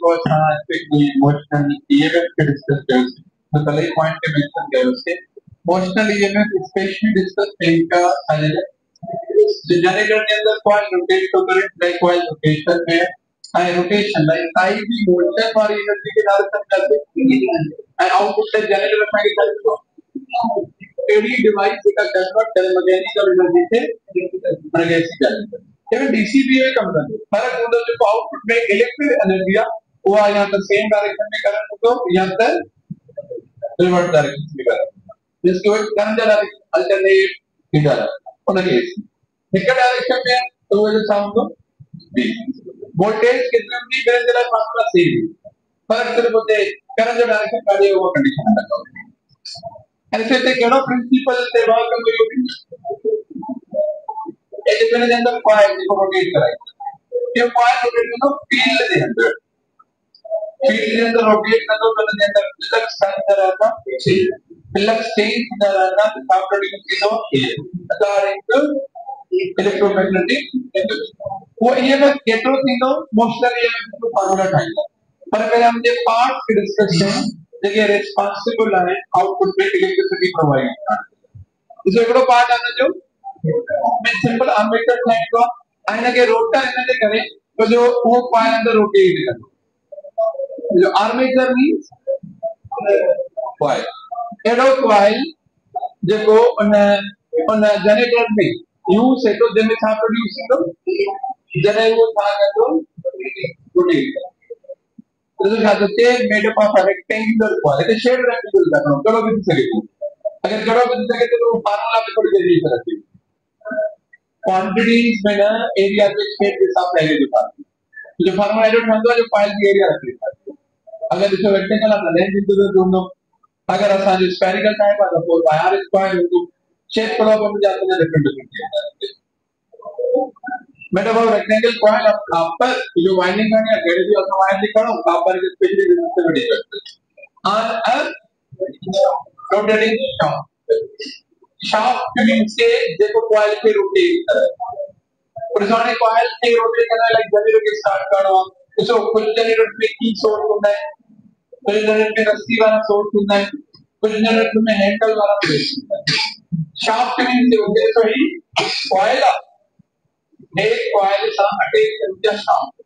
जेको असां emotional EMF खे डिस्कस कयोसीं, तो कल ही पॉइंट के मेंशन कयोसीं इमोशनल ईएमएफ स्पेशली डिस्कस कई का जनरेटर के अंदर कॉइल रोटेट तो करे लाइक कॉइल रोटेशन में आई रोटेशन लाइक आई भी मोशन वाली एनर्जी के द्वारा समझाते हैं एंड आउटपुट से जनरेटर में क्या करते हो एडी डिवाइस का कन्वर्ट कर मैकेनिकल एनर्जी से मैग्नेटिक एनर्जी even DC भी है कम करते फर्क होता है जो आउटपुट में इलेक्ट्रिक एनर्जी है वो यहाँ पर सेम डायरेक्शन में करंट को यहाँ पर रिवर्स डायरेक्शन में करंट जिसकी वजह से करंट जा रहा है अल्टरनेट इधर उनके निकट डायरेक्शन में तो वो जो साउंड को बी वोल्टेज कितना भी करंट जरा फार्मूला सेम फर्क सिर्फ होते करंट जो डायरेक्शन का वो कंडीशन लगा है ऐसे ते केड़ो प्रिंसिपल से वर्क करियो एक दिन के अंदर कॉइल को रोटेट कराई ये कॉइल रोटेट करो फील्ड के अंदर रोटेट कर दो तो के अंदर फ्लक्स अंदर आता फ्लक्स चेंज अंदर आता तो प्रोड्यूस की दो अकॉर्डिंग टू इलेक्ट्रोमैग्नेटिक वो ईएमएफ केटो थींदो मोशनल ईएमएफ को फार्मूला ठाहींदा पर पहले हम जे पार्ट के डिस्कस करें जेके रिस्पांसिबल है आउटपुट में इलेक्ट्रिसिटी प्रोवाइड करना इस एकड़ो पार्ट आना जो मैं सिंपल आर्मेचर ठाहींदो आने के रोटर इनके करे तो जो वो कॉइल अंदर रोटेट करे जो आर्मेचर मींस कॉइल एडो कॉइल जेको उन जनरेटर में यूज है तो जने छा प्रोड्यूस करो जने वो था करो रोटेट तो जो ते made up of rectangular coil it shed rectangular करनो करो भी सके अगर करो भी सके तो फार्मूला में थोड़ी देरी करती क्वांटिटीज में ना एरिया के शेप के साथ पहले जो बात जो फार्मूला एडो ठंडो जो कॉइल की एरिया रखी है अगर इसे रेक्टेंगल आता लेंथ इनटू द दोनों अगर असा जो स्फेरिकल टाइप आता तो आर स्क्वायर इनटू शेप करो हम जाते हैं डिफरेंट मेरा वो रेक्टेंगल कॉइल आप पर जो वाइंडिंग करनी है गेट भी अपना वाइंडिंग करो आप पर स्पेशली से बड़ी करते हैं और रोटेटिंग शाफ्ट मींस के देखो कॉइल के रोटेट करे पुराने कॉइल के रोटेट करना लाइक जनरेटर के स्टार्ट करो उसको कुछ जनरेटर में की सोर्स होता है कुछ जनरेटर में रस्सी वाला सोर्स होता है कुछ जनरेटर में हैंडल वाला सोर्स होता है शाफ्ट मींस के होते तो ही कॉइल एक कॉइल सा अटैच करके शाफ्ट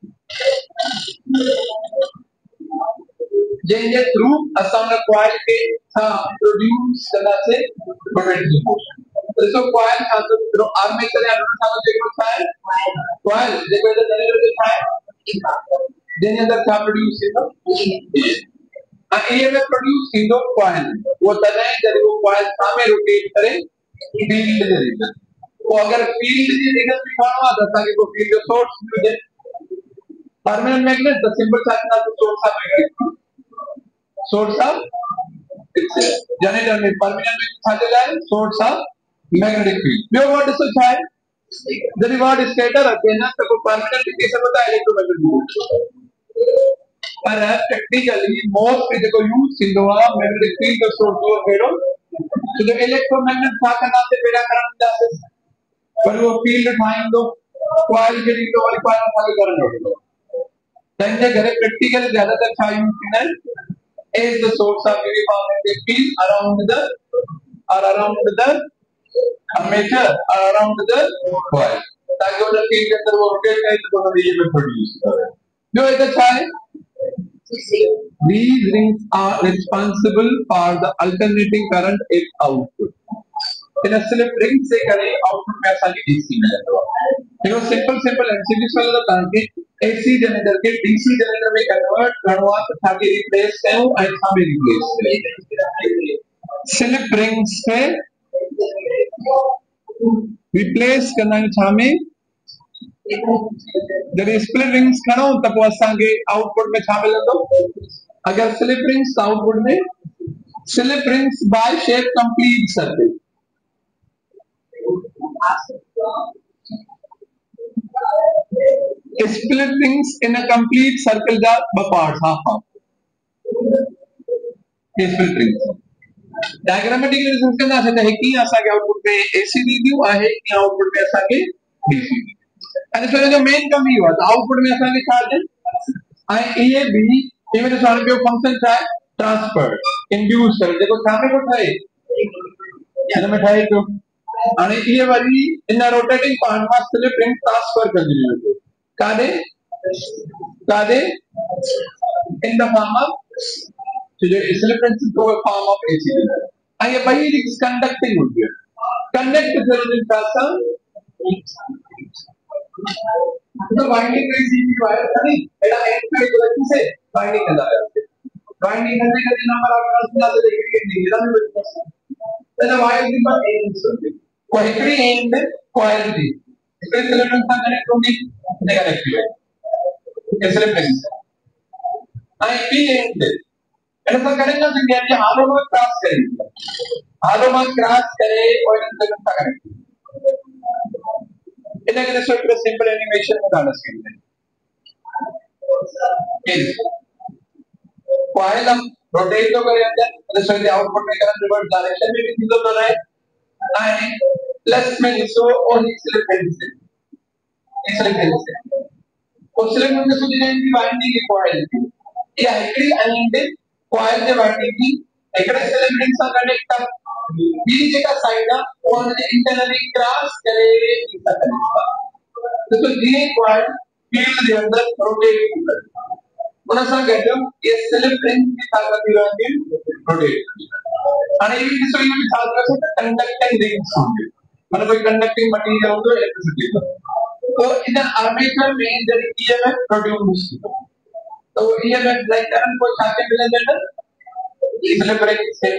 जिनके थ्रू असांगा कॉइल के था प्रोड्यूस करना से रोटेटिंग मोशन तो कॉइल का तो आर्मेचर या रोटर जेको था कॉइल जेको जनरेटर जो था जिन अंदर था प्रोड्यूस थींदो ईएमएफ प्रोड्यूस थींदो कॉइल वो तने जब वो कॉइल सामे रोटेट करे फील्ड जे रीजन वो अगर फील्ड जे रीजन दिखाणो आ त ताकि को फील्ड जो सोर्स हुजे permanent magnet the simple sign of source of magnet source of generator में परमानेंट में छाते जाए सोर्स ऑफ मैग्नेटिक फील्ड जो वर्ड से छाए जब वर्ड स्केटर है ना तो परमानेंट कैसे पता है इलेक्ट्रोमैग्नेटिक पर टेक्निकली मोस्ट देखो यूज थिंदो है मैग्नेटिक फील्ड का सोर्स हो फेरो तो जो इलेक्ट्रोमैग्नेट था करना से पैदा करन जाते पर वो फील्ड ठाइन दो कॉइल के लिए वाली कॉइल में करंट हो तंजे घरे प्रैक्टिकल ज्यादातर था यूज करना is the source of electromagnetic field around the armature or around the coil ताकि वो फील्ड के अंदर वो रोटेट करे तो वो ईएमएफ प्रोड्यूस करे जो इधर था these rings are responsible for the alternating current in output in a slip ring से करे आउटपुट में ऐसा डीसी में जाता है देखो सिंपल एमसीक्यू वाला ताकि एसी जनरेटर के डीसी जनरेटर में कन्वर्ट करवा ताकि रिप्लेस करो ऐसा में रिप्लेस करे स्लिप रिंग्स से रिप्लेस करना छा में जब स्प्लिट रिंग्स खणो त पोइ असां के आउटपुट में छा मिलंदो अगर स्लिप रिंग्स आउटपुट में slip rings by shape complete circle split rings in a complete circle जा parts half split rings diagrammatic result के अंदर ऐसा है कि ऐसा के आउटपुट में एसी दी दी है कि आउटपुट में ऐसा के डीसी एंड फिर जो मेन कमी हुआ आउटपुट में ऐसा के चार्ज ऐं इहे बि इवन साण ॿियो फंक्शन छा आहे ट्रांसफर इंड्यूस करे जेको छा में थो ठहे हिन में ठहे पियो हाणे इहे वरी इन रोटेटिंग पार्ट मां स्लिप रिंग ट्रांसफर कंदियूं वेंदियूं काॾे काॾे in the form of slip ring in the form of AC ऐं ये ॿई रिंग्स कंडक्टिंग हूंदियूं कनेक्ट थियण सां तो बाइंडिंग में सीधी वायर खड़ी एडा एंड पे गलती से बाइंडिंग कर रहा है बाइंडिंग करने का नंबर ऑफ ट्रांसफर से देखिए कि निगरा में तो वायर की बात एंड होती को एकड़ी एंड कॉइल दी इसके सिलेंडर से कनेक्ट होगी नेगेटिव इसलिए प्रेस आई बी एंड ऐसा करेंगे तो क्या कि हालो में क्रॉस करेंगे हालो में क्रॉस करे और सिलेंडर से कनेक्ट इतना के सो एक सिंपल एनिमेशन में डाल सकते हैं कॉइल हम रोटेट तो करे अंदर तो सो द आउटपुट में करंट रिवर्स डायरेक्शन में भी थींदो तो रहे ऐं प्लस में ॾिसो और स्लिप रिंग से स्लिप रिंग में सुधी की वाइंडिंग की कॉइल या हिकड़ी एंड कॉइल जे वाइंडिंग की हिकड़े स्लिप रिंग सां कनेक्ट कर ॿी जेका साइड आहे उन इंटरनली क्रॉस करे तो ये कॉइल फील्ड के अंदर रोटेट होता है उन सां गॾु ये स्लिप रिंग की ताकत रहंदी रोटेट हाणे ये ॾिसो ये छा थो कंडक्टिंग रिंग्स होंगे मतलब कोई कंडक्टिंग मटेरियल होंदो इलेक्ट्रिसिटी तो इन आर्मेचर में जॾहिं ईएमएफ प्रोड्यूस तो ईएमएफ लाइक करंट को छा के मिलंदो है स्लिप रिंग से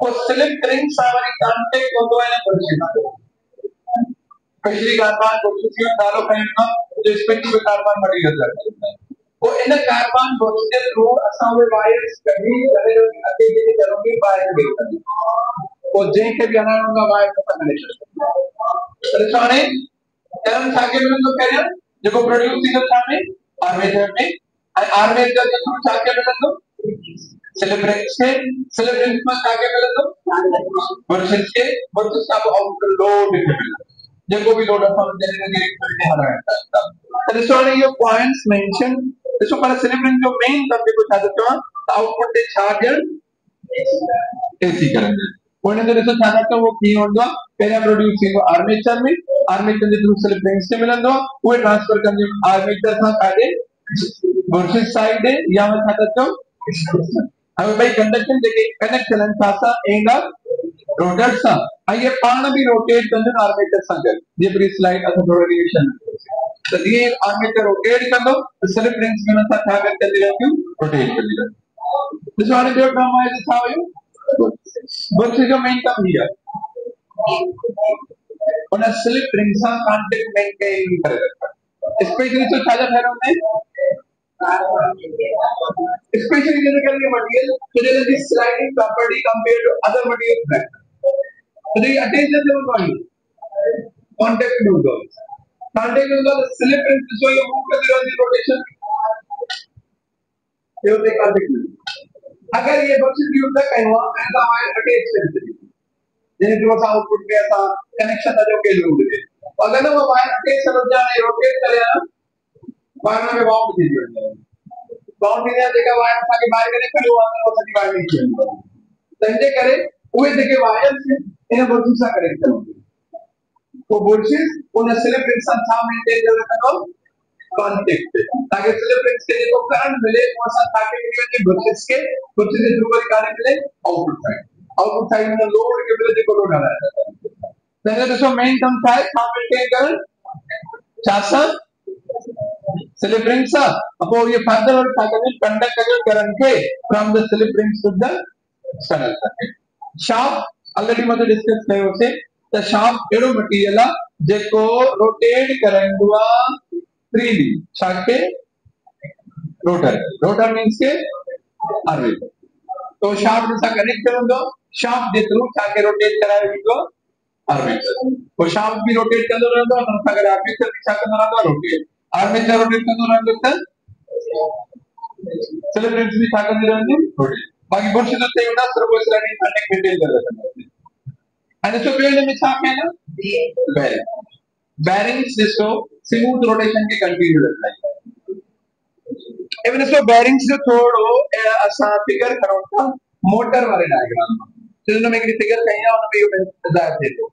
को स्लिप रिंग सां वरी कांटेक्ट होंदो आहे न स्पेशली कार्बन बोर्सियम डालो कहना जो स्पेसिफिक कार्बन मटेरियल है वो इन कार्बन बोर्सियम थ्रू असां वे वायर्स कभी करे अते जेके करोगे वायर गिरंदी वो जे के भी हलाइण होगा वायर को कनेक्शन पर साणे करंट छा के मिलंदो पहिरियों जेको प्रोड्यूस थींदो छा में आर्मेचर में ऐं आर्मेचर जे थ्रू छा के मिलंदो स्लिप रिंग्स में छा के मिलंदो बोर्सियम का आउटपुट लोड मिलंदो जेको भी लोड असां जनरेटर के हलाइण था तो दिसो हाणे इहो पॉइंट्स मेंशन दिसो पर स्लिप रिंग जो मेन कम जेको छा थो चवां आउटपुट ते छा ॾियण एसी करंट पोइ हिन दिसो छा था वो कीअं हूंदो आहे पहिरियां प्रोड्यूस थींदो आर्मेचर जे थ्रू स्लिप रिंग्स ते मिलंदो आहे उहे ट्रांसफर कंदियूं आर्मेचर सां काॾे बोर्सियम साइड या छा था चओ अब भाई कंडक्शन जेके कनेक्ट थियनि था सां एंड रोटेट सां ऐं ये पाण भी रोटेट कंदो आर्मेचर सां गॾु ये पूरी स्लाइड असां थोरो रिविजन तो ये आर्मेचर रोटेट कंदो तो स्लिप रिंग्स में सां छा कंदी रहंदियूं रोटेट कंदी रहंदियूं ॾिसो हाणे ॿियो कमु आहे छा हुयो बोर्सियम जो मेन कमु हीअ आहे उन स्लिप रिंग सां कांटेक्ट मेंटेन करे रखणु स्पेशली तो छा जा ठहियल हूंदा especially generally material so there is this sliding property compared to other materials so the attention level point contact with the slip and so you move to the rotation ये होते contact with अगर ये बक्स भी होता है ऐसा wire attach करते हैं जैसे जो सा आउटपुट पे ऐसा कनेक्शन था जो के लोड है अगर वो वायर अटैच हो जाए रोटेट करे ना वायर में बाउंड थी जाए बाउंड्री ने जेका वायर असां खे ॿाहिरि कनेक्ट करियो आहे उहो सॼी वायर नीचे वेंदो तंहिंजे करे उहे जेके वायर्स इन बोर्सियम सां कनेक्ट थियनि पोइ बोर्सियम उन स्लिप रिंग सां छा मेंटेन करे रखंदो कॉन्टेक्ट ताकि स्लिप रिंग के जेको करंट मिले उहो असां ताकि मिले बोर्सियम जे थ्रू वरी काने मिले आउटपुट साइड में लोड के मिले जेको लोड हलाए तंहिंजे ॾिसो मेन कमु छा आहे छा मेंटेन करणु छा सां स्लिप रिंग्स अपो ये फर्दर और कंडक्ट करंट के from the slip rings to the external circuit shaft already मत डिस्कस कयो से द शाफ्ट एड़ो मटेरियल जेको रोटेट करंदो फ्रीली छाके रोटर मींस के आर्मेचर तो शाफ्ट सां कनेक्ट करंदो शाफ्ट जे थ्रू छाके रोटेट कराए वेंदो आर्मेचर वो शाफ्ट भी रोटेट कंदो रहंदो और सां गॾु आर्मेचर भी छा कंदो रहंदो रोटेट आर्मेचर रोटेट कंदो रहंदो त स्लिप रिंग्स भी छा कंदी रहंदी रोटेट बाकी बोर्सियम ते उना सर्वो स्लाइडिंग कनेक्ट मेंटेन करे रखंदा ऐं ॾिसो ॿियो में छा कयनि बेरिंग्स ॾिसो स्मूथ रोटेशन के कंटिन्यू रखंदा इवन इसको बेरिंग्स जो थोड़ो असां फिगर करूं था मोटर वाले डायग्राम तो हुन में हिकिड़ी फिगर कई आहे हुन में इहो ॿुधाए थिए थो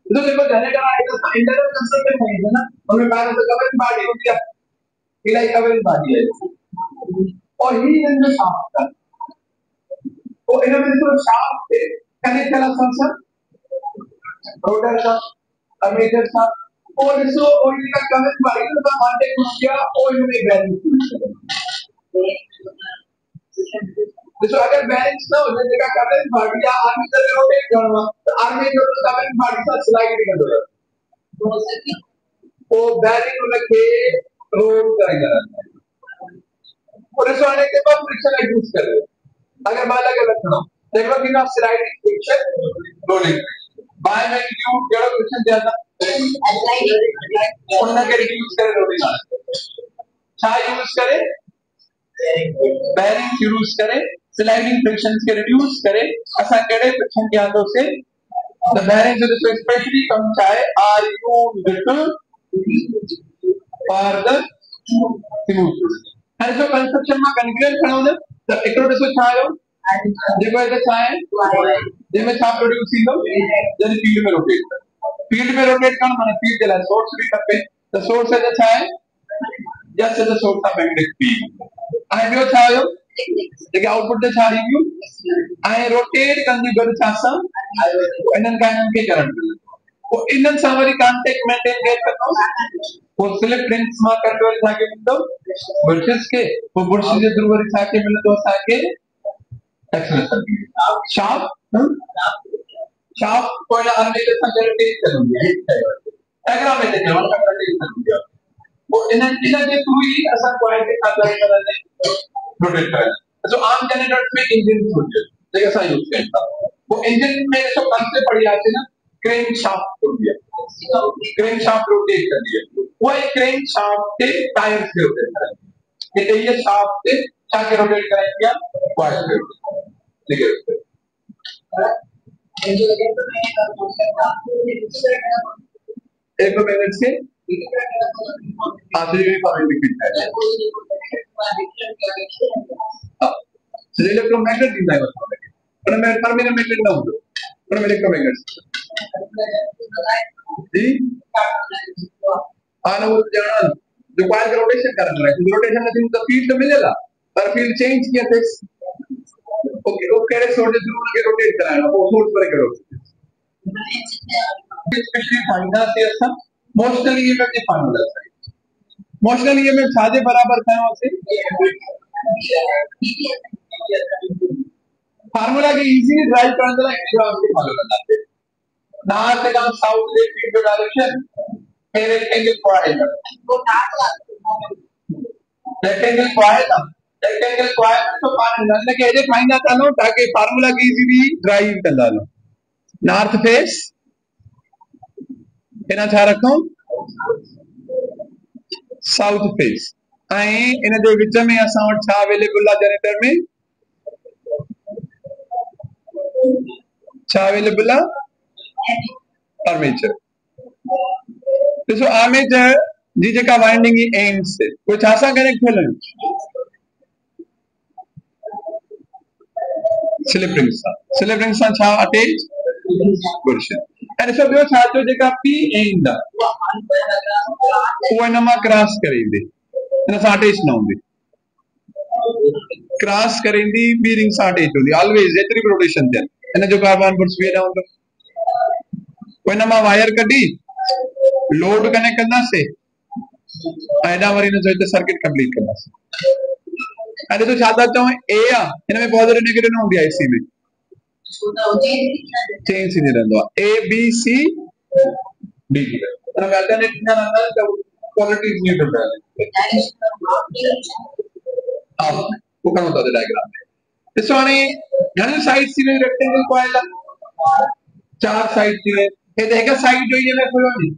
तो देखो जनरेटर आहे त इंटरनल कंस्ट्रक्शन में है ना हुन में ॿाहिरि कवरिंग बॉडी हूंदी आहे इलाही कवरिंग बॉडी आहे और ही हिन में शाफ्ट आहे तो इन में ॾिसो शाफ्ट ते कनेक्ट थियल आहे सां रोटर सां आर्मेचर सां और ॾिसो और इनका कवरिंग बॉडी का कांटेक्ट हो गया और इनमें बेरिंग तो अगर बैलेंस ना हो जाए का करंट बॉडी या आर्मेचर में रोटेट करना तो आर्मेचर तो करंट बॉडी से स्लाइड कर दो वो बैरिंग उनके रोल करेगा और इस वाले के बाद फ्रिक्शन यूज कर रहे अगर मान लगे रखना देखो कि ना स्लाइडिंग फ्रिक्शन रोलिंग बाय में क्यों केड़ा फ्रिक्शन ज्यादा उन्हें के यूज करे रोलिंग क्या यूज करे बैरिंग यूज करे स्लाइडिंग फ्रिक्शन के रिड्यूस करे असा केड़े फ्रिक्शन के आदो से द बेरिंग जो स्पेशली कम चाहे are you little for the smooth हर जो कंस्ट्रक्शन में कंक्रीट खणो न त एकड़ो ॾिसो छा आयो जेको हिते छा आहे जंहिंमें छा प्रोड्यूस थींदो जॾहिं फील्ड में रोटेट करणु माना फील्ड जे लाइ सोर्स बि खपे त सोर्स हिते छा आहे just the source of magnetic field ऐं ॿियो छा आयो जेके आउटपुट ते छा ईंदियूं ऐं रोटेट कंदी गॾु छा सां इन्हनि के करंट मिलंदो पोइ इन्हनि सां वरी कांटेक्ट मेंटेन केरु कंदो पोइ स्लिप रिंग्स मां करंट वरी छा के मिलंदो बुर्शिस के पोइ बुर्शिस जे थ्रू वरी छा के मिलंदो असांखे एक्सलेशन शाफ्ट कोई आर्मेचर सां रोटेट कंदी आहे डायग्राम में देखो रोटेट कंदी आहे वो इनके थ्रू ही असा कॉइल के साथ रोटेट करें तो आम जनरेटर्स में इंजन होते हैं जैसे ऐसा यूज करता वो इंजन में जो कंसेप्ट पड़ी आती है ना क्रेन शाफ्ट हो गया क्रेन शाफ्ट रोटेट कर दिया वो एक क्रेन शाफ्ट के टायर से रोटेट करेंगे ये शाफ्ट से क्या के रोटेट करेंगे कॉइल से ठीक है एक मिनट से आखिरी में पानी लिखित है इलेक्ट्रोमैग्नेट दी जाए बताओ पर मैं मैग्नेट ना हूं पर इलेक्ट्रोमैग्नेट जी आना वो जाना जो कॉइल का रोटेशन कर रहा है रोटेशन में तो फील्ड मिलेगा पर फील्ड चेंज किया थे ओके वो केड़े सोर्स थ्रू के रोटेट कराना वो सोर्स पर करो स्पेशली फाइंडा से ऐसा मोशनल ईएमएफ के फार्मूला मोशनल ईएमएफ साजे बराबर कयो से फार्मूला के इजीली ड्राइव करने ला एग्जाम के फॉलो करते नॉर्थ से डाउन साउथ से फील्ड डायरेक्शन फिर रेक्टेंगल कॉइल तो पानी नल के एजे फाइंड आता नो ताकि फार्मूला की इजीली ड्राइव कंदा लो नॉर्थ फेस इना छा रखो साउथ फेस इन जे विच में असां वटि छा अवेलेबल आहे जनरेटर में छा अवेलेबल आहे आर्मेचर ॾिसो आर्मेचर जी जेका वाइंडिंग एंड्स वो छा सां कनेक्ट थियल आहिनि स्लिप रिंग सां छा अटैच बुर्शिन ऐं ॾिसो ॿियो छा थियो जेका पी एंड आहे उहा इन मां क्रॉस करे ईंदी इन सां अटैच न हूंदी क्रॉस करे ईंदी ॿी रिंग सां अटैच हूंदी ऑलवेज जेतिरी बि रोटेशन थियनि इन जो कार्बन बुर्श बि न हूंदो पोइ इन मां वायर कढी लोड कनेक्ट कंदासीं ऐं हेॾां वरी इन जो हिते सर्किट कंप्लीट कंदासीं ऐं ॾिसो छा था चऊं ए आहे हिन में पॉजिटिव नेगेटिव न हूंदी आहे एसी में चेंज थींदी रहंदो आहे ए बी सी डी हुन में अल्टरनेट थींदा रहंदा आहिनि त क्वालिटी न्यूट्रल रहंदी हा वो खणो था डायग्राम में ॾिसो हाणे घणी साइड थी वई रेक्टेंगल कॉइल चार साइड थी वई हिते हिकु साइड जो ईएमएफ हुयो नी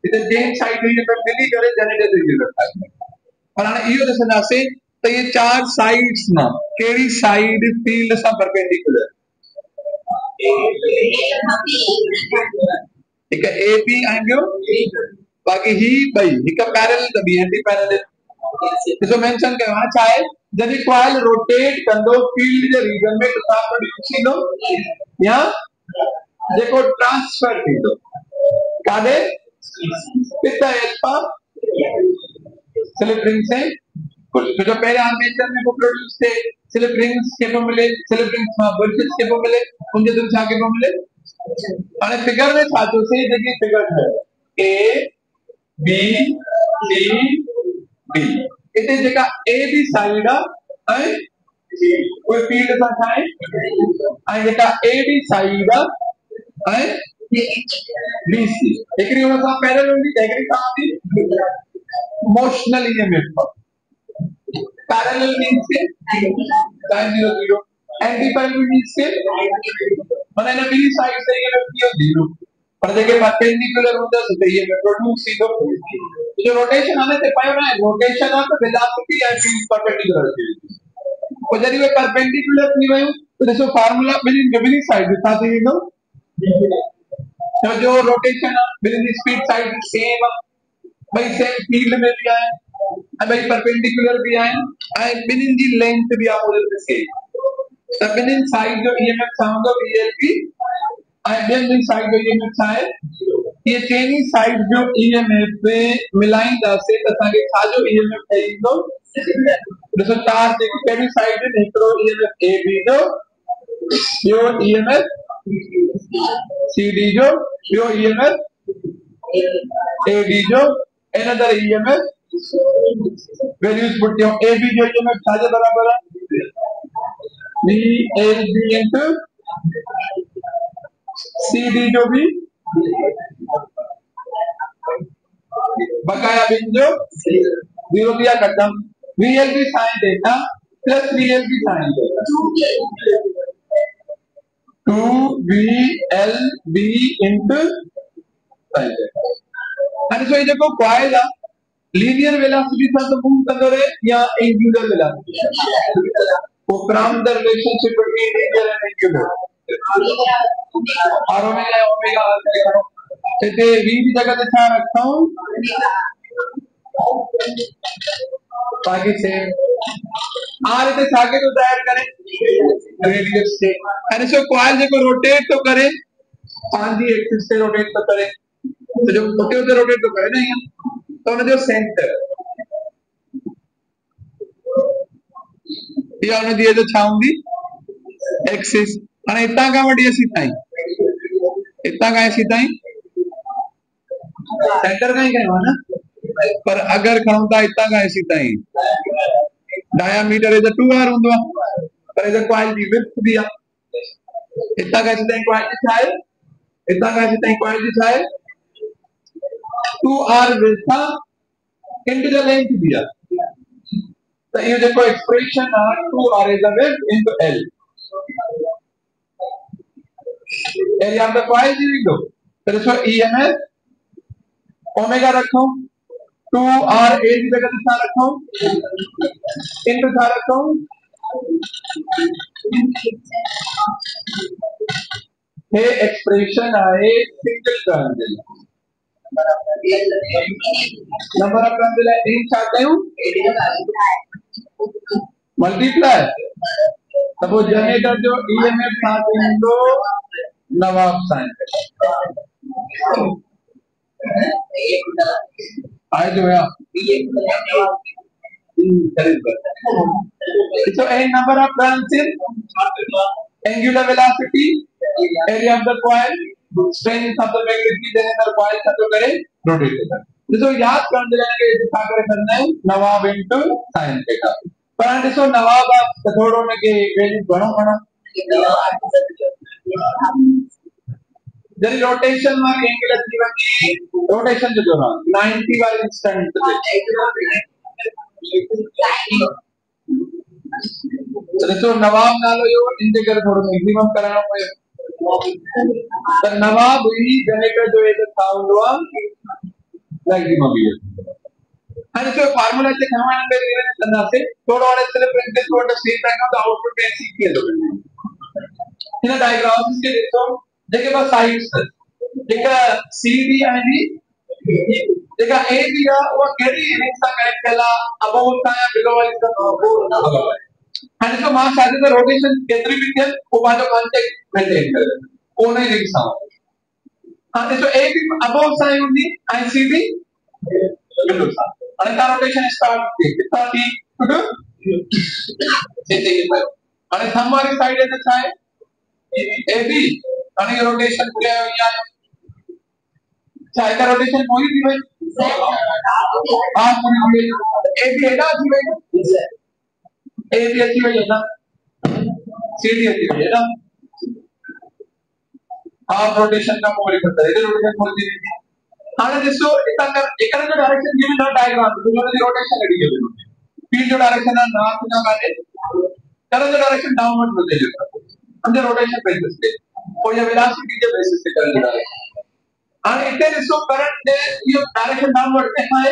हिते जंहिं साइड जो ईएमएफ मिली करे जनरेटर जो ईएमएफ आहे पर हाणे इहो ॾिसंदासीं त ये चार साइड्स मां कहिड़ी साइड फील्ड सां परपेंडिकुलर हिकु ए बी ऐं ॿियो बाकी ही भाई हिक पैरेलल त बी एंटी पैरेलल इसो मेंशन करना चाहे जदी कॉइल रोटेट कंदो फील्ड जे रीजन में कितना प्रोड्यूस थींदो या जेको ट्रांसफर थींदो कादे कितना अल्फा स्लिप रिंग से तो जो पहले आर्मेचर में को प्रोड्यूस थे स्लिप रिंग्स के को मिले स्लिप रिंग्स में बर्जेस के को मिले उनके तुम छा के को मिले અને ફિગર में સાચું છે જેकी ફિગર છે A B C D इते जेका A B साइड है कोई फील्ड सा थाए ऐं जेका A B साइड है B C एकरी हुन सां पैरेलल हूंदी एकरी सां हूंदी मोशनल ईएमएफ पैरेलल मींस के sin 0 0 एंटी पैरेलल मींस के माने ना बी साइड से ये क्यों 0 पर देखे परपेंडिकुलर होता है तो ये प्रोड्यूस सीधो जो रोटेशन आने से पायो ना रोटेशन और वेलोसिटी एंड परपेंडिकुलर तो जब ये परपेंडिकुलर थी वयो तो देखो फार्मूला बिलिंग साइड था थी नो तो जो rotation billing speed side same भाई सेम फील्ड में भी आए और भाई परपेंडिकुलर भी आए और बिलिंग की लेंथ भी आप बोले सेम बिलिंग साइड जो ईएमएफ साउंड ऑफ ईएलपी और बिलिंग साइड जो ईएमएफ है ये चेनी साइड जो ईएमएफ पे मिलाइंदा से तथा के था जो ईएमएफ है तो जैसे तार जे केडी साइड है एकरो ईएमएफ ए बी जो यो ईएमएफ सी डी जो यो ईएमएफ ए डी जो another EMF values put down A B जो EMF साजे बराबर है B L B into C D जो भी बकाया बिंदु 0 दिया खत्म VL भी साइन देता प्लस VL भी साइन देता 2VL B into साइन देता અને જો એ देखो कॉइल लीनियर वेलोसिटी था तो मूव कर रहे या एंगुलर वेलोसिटी वो from the relationship between linear and angular और ओमेगा ते v की जगह पे क्या रखता हूं बाकी से r इते सागे तो दायर करें रेडियस से અને જો कॉइल देखो रोटेट तो करे पांच दी एक्सिस से रोटेट तो करे तो जो होते रोटेट तो करे ना यहाँ तो उन्हें जो सेंटर ये उन्हें दिए जो छाऊंगी एक्सिस अने इतना का वड़ी ऐसी ताई इतना का ऐसी ताई सेंटर का ही कहीं ना पर अगर खड़ों था इतना का ऐसी ताई डायामीटर इधर 2r होंगे पर इधर कॉइल की विड्थ दिया इतना का ऐसी ताई कॉइल की छाए इतना का ऐसी ताई कॉइल की छाए 2r width into the length दिया तो ये देखो expression r 2r is the width into l area of the coil is equal तो इसको EMF ओमेगा रखो 2r a की जगह क्या रखो into क्या रखो ये एक्सप्रेशन आए सिंगल टर्न के नंबर ऑफ टर्न दिला इन चाहते हूं मल्टीप्लाई तब वो जनरेटर जो ईएमएफ साथ इनको नवाब साइन आए जो है so a number of turns in angular velocity area of the coil strength of the magnetic generator coil का तो करे रोटेट तो याद कर देना कि दिखा कर करना है नवाब इनटू sin थीटा पर देखो नवाब कथोड़ों में के वैल्यू घणो घणो जरी रोटेशन में एंगुलर जीवन की रोटेशन जो ना 90 वाला इंस्टेंट तो नवाब नालो यो इंटीग्रल थोड़ो मैक्सिमम कराना पड़े तो नवाब ही जनरेटर जो है था हुआ मैक्सिमम ही है तो फार्मूला से हमारे अंदर ये करना से थोड़ा और सिर्फ प्रिंटेड थोड़ा सी पैक का आउटपुट पे सीख के दो इन डायग्राम से देखो देखिए बस साइड्स देखा सी डी यानी जेका ए बी आहे उहा कहिड़ी लिंक सां कनेक्ट थियल आहे, अबोव सां या बिलो वारी सां? अबोव। हाणे ॾिसो मां शादी त रोटेशन केतिरी बि थियनि पोइ पंहिंजो कॉन्टेक्ट मेंटेन करे उन ई लिंक सां। हाँ ॾिसो ए बी अबोव सां ई हूंदी ऐं सी बी बिलो सां। हाणे तव्हां रोटेशन स्टार्ट थी किथां थी हिते हाणे थंब वारी साइड ते छा आहे ए बी। हाणे रोटेशन खुलिया हुई आहे छा हिकु रोटेशन पूरी थी वई? हाँ पूरी थी वई। ए बी हेॾां अची वई ए बी अची वई हेॾां सी डी अची वई हेॾां हाफ रोटेशन खां पोइ वरी हेॾे रोटेशन पूरी थी वई। हाणे ॾिसो हितां कर एकरे जो डायरेक्शन गिवन नॉट डायग्राम जो रोटेशन एडी है फील्ड जो डायरेक्शन है नॉर्थ जो काने करंट जो डायरेक्शन डाउनवर्ड होते जाता है हम जो रोटेशन बेसिस पे और ये वेलोसिटी के बेसिस पे करंट डायरेक्शन। हाणे इते ॾिसो करंट दे यो डायरेक्शन डाउनवर्ड पे है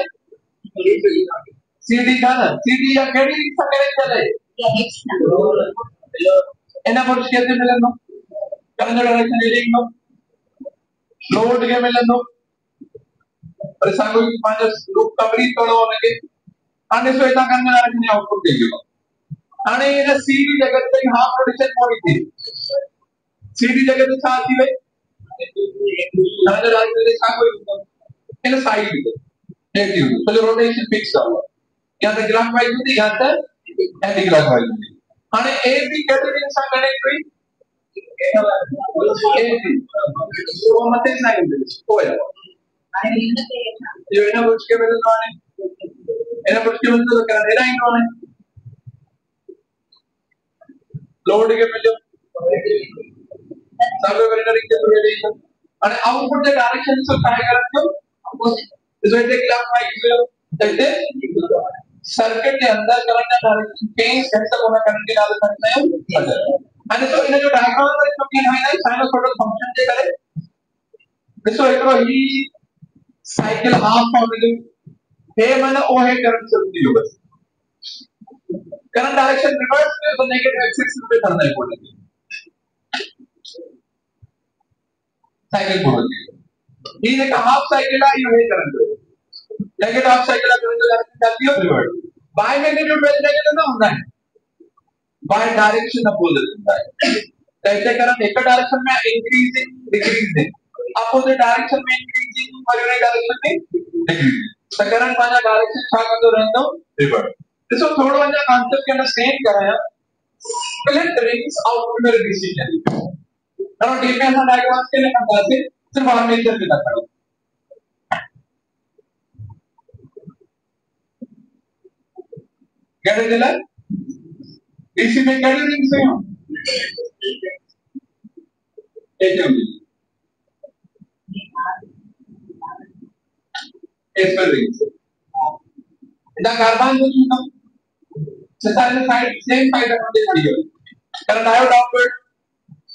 सीडी का ना सीडी या केडी लिंक सां कनेक्ट चले एना पर केते मिलंदो करंट जो डायरेक्शन रीडिंग नो लोड के मिलंदो पर सागो पांच लूप कवरी तोड़ो उनके हाणे सो इता करंट जो डायरेक्शन आउटपुट दे दियो। हाणे इन सीडी जगह ते हाफ रोटेशन पूरी थी सीडी जगह ते छा थी वई करंट जो डायरेक्शन छा कोई इन साइड पे नेगेटिव तो जो रोटेशन फिक्स हुआ या तो क्लॉकवाइज होती या तो एंटी क्लॉकवाइज होती। हाणे ए बी केडी लिंक सां कनेक्ट हुई ए बी वो मथे साइड पे होया जो इना कुछ के मिल रहा है इना कुछ के मिल तो करंट एना ही है लोड के मिलो सब वेरिएबल के रिलेशन અને આઉટપુટ જે ડાયરેક્શન છે काय करतो जो इथे क्लॉकवाइज इथे सर्किट के अंदर करंट का डायरेक्शन चेंज कैसे होना करंट के डाल सकते हैं અને तो इन जो डायग्राम है तो क्या है ना साइनसॉइडल फंक्शन जे करे ॾिसो हिकिड़ो ही साइकिल हाफ फॉर्मूला हे माने ओ है करंट चलती है बस करंट डायरेक्शन रिवर्स में तो नेगेटिव एक्सिस पे करना है बोले साइकिल बोलते हैं ये एक हाफ साइकिल है ये करंट है negative half cycle current direction चलती है रिवर्स बाय मैग्नीट्यूड में नेगेटिव ना होता है बाय डायरेक्शन अपोजिट होता है कैसे करंट एक डायरेक्शन में इंक्रीजिंग डिक्रीजिंग अपोजिट डायरेक्शन में इंक्रीजिंग और यूनिट डायरेक्शन में डिक्रीजिंग तो करंट पांच डायरेक्शन छा कंदो रहंदो रिवर्स। ॾिसो थोड़ो अञा कॉन्सेप्ट के अंडरस्टैंड कराया स्प्लिट रिंग्स आउटपुट में डिसीजन और डीपी असां डायग्राम के लिए कंदासीं सिर्फ आर्मेचर के तक क्या दिला डीसी में क्या रिंग्स हैं एकदम एसपल रिंग्स इधर कार्बन जो है सारे साइड सेम साइड में दिखाई है करंट आयो डाउनवर्ड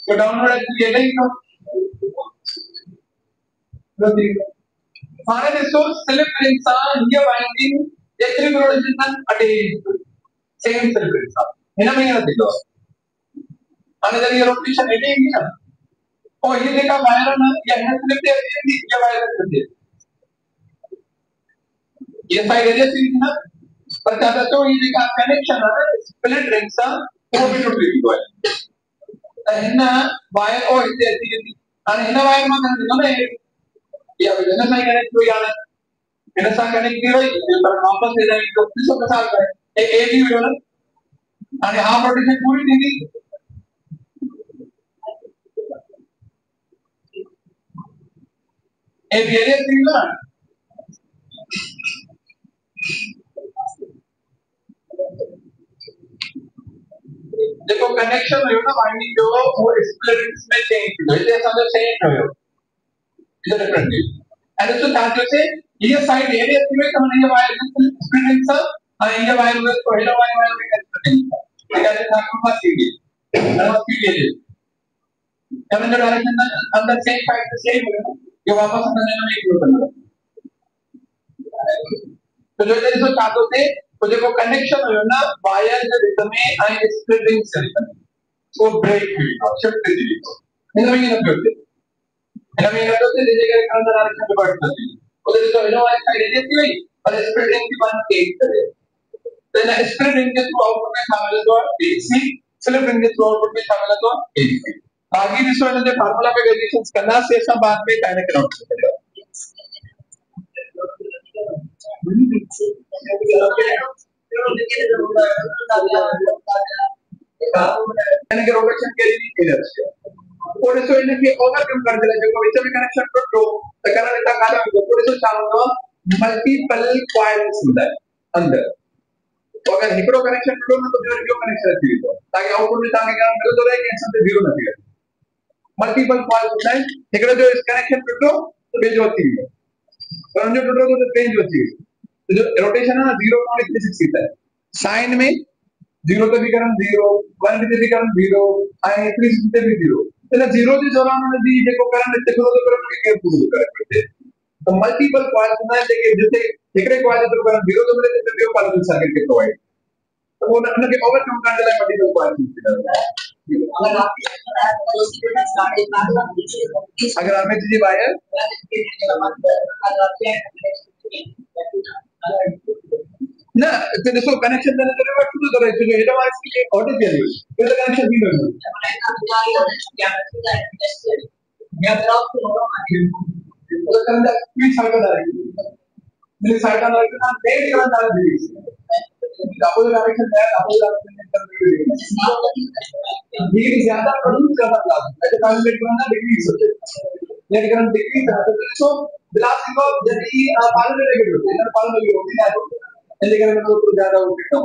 तो डाउनवर्ड एक्चुअली ये नहीं हो हाणे ॾिसो स्लिप रिंग सां हीअ वाइंडिंग एतिरी बि रोटेशन अटेन सेम स्लिप रिंग सां हिन में हीअं थींदो हाणे जॾहिं इहा रोटेशन हेॾे ईंदी न पोइ हीअ जेका वायर आहे न इहा हिन स्लिप ते अची वेंदी इहा वायर ते अची ये साइड एरिया थी ना पर चाहता तो ये देखा कनेक्शन है स्प्लिट रिंग सा वो भी टूट गई है इतना वायर और इसे ऐसी थी और इतना वायर में करना ना ये अब जैसे मैं कनेक्ट हो जाना इतना सा कनेक्ट भी हुई पर वापस ले जाएंगे तो किसको बता रहा है ए भी हो ना और हाफ रोटेशन पूरी थी ए भी एरिया थी ना देखो कनेक्शन हो ना वाइंडिंग जो वो स्प्लिट में चेंज हो जैसे समझो चेंज हो इधर डिफरेंटली एंड तो ताकि से ये साइड एरिया थी में हमने ये वायर स्प्लिटिंग सा और ये वायर में तो हेलो वायर में कनेक्ट कैसे था को सीधी और सीधी करंट जो डायरेक्शन अंदर सेम साइड से सेम हो ये वापस अंदर जाने में क्यों करना तो जो जैसे चाहते थे तो देखो कनेक्शन हो ना वायर के रिदम में आई स्प्लिटिंग से वो ब्रेक हुई शिफ्ट थी इनमें ये ना होते जैसे कि अंदर डायरेक्शन रिवर्स करती Well, there is a identity और स्प्लिट रिंग की बात एक करे तो ना स्प्लिट रिंग के थ्रू आउटपुट में शामिल है तो AC स्लिप रिंग के थ्रू आउटपुट में शामिल है तो AC बाकी जिसमें जो फार्मूला पे वेरिएशंस करना से सब बाद में काइनेटिक एनर्जी करेगा यानी कि रोटेशन के लिए energy por eso es que overcome करते हैं जब वैसे भी कनेक्शन को ड्रॉ तो करना रहता काला में por eso चाहूंगा मल्टीपल कॉइल्स होता है अंदर तो अगर हिकड़ो कनेक्शन ड्रॉ ना तो जो जो कनेक्शन रहती है ताकि आउटपुट में ताकि क्या मिले तो रहेगा इससे जीरो ना दिया मल्टीपल कॉइल्स होता है हिकड़ो जो इस कनेक्शन ड्रॉ तो बेज होती है और जो ड्रॉ तो चेंज होती है तो जो रोटेशन है ना 0.36 है साइन में 0 पे भी करंट 0 1 पे भी करंट 0 आई 3 पे भी 0 એટલે 0 થી 94 નદી જેકો કરંટ છે તો કરંટ કે પૂરું કરે છે તો મલ્ટીપલ કॉइल्स ना है कि जैसे एकड़े कॉइल तो करंट 0 तो मिले तो बियो पैरेलल सर्किट के प्रोवाइड तो वो ना के ओवरकम करने के लिए मल्टीपल कॉइल्स अगर आप अगर आप में जी वायर ना तो देखो कनेक्शन देने के लिए टू तो रहे ये तो हमारे लिए ऑर्डर के लिए ये तो कनेक्शन भी नहीं तो करंट की साइड आ रही है मेरी साइड आ रही है ना मेन करंट आ रही है अपोजिट डायरेक्शन है अपोजिट डायरेक्शन भी ज्यादा प्रोड्यूस करना चाहिए ऐसे काम में करना डिक्रीज होते नेट करंट डिक्रीज होता है सो बिलास को यदि पालन में लगे होते हैं पालन में होते हैं ऐसे करने में तो ज्यादा होते हैं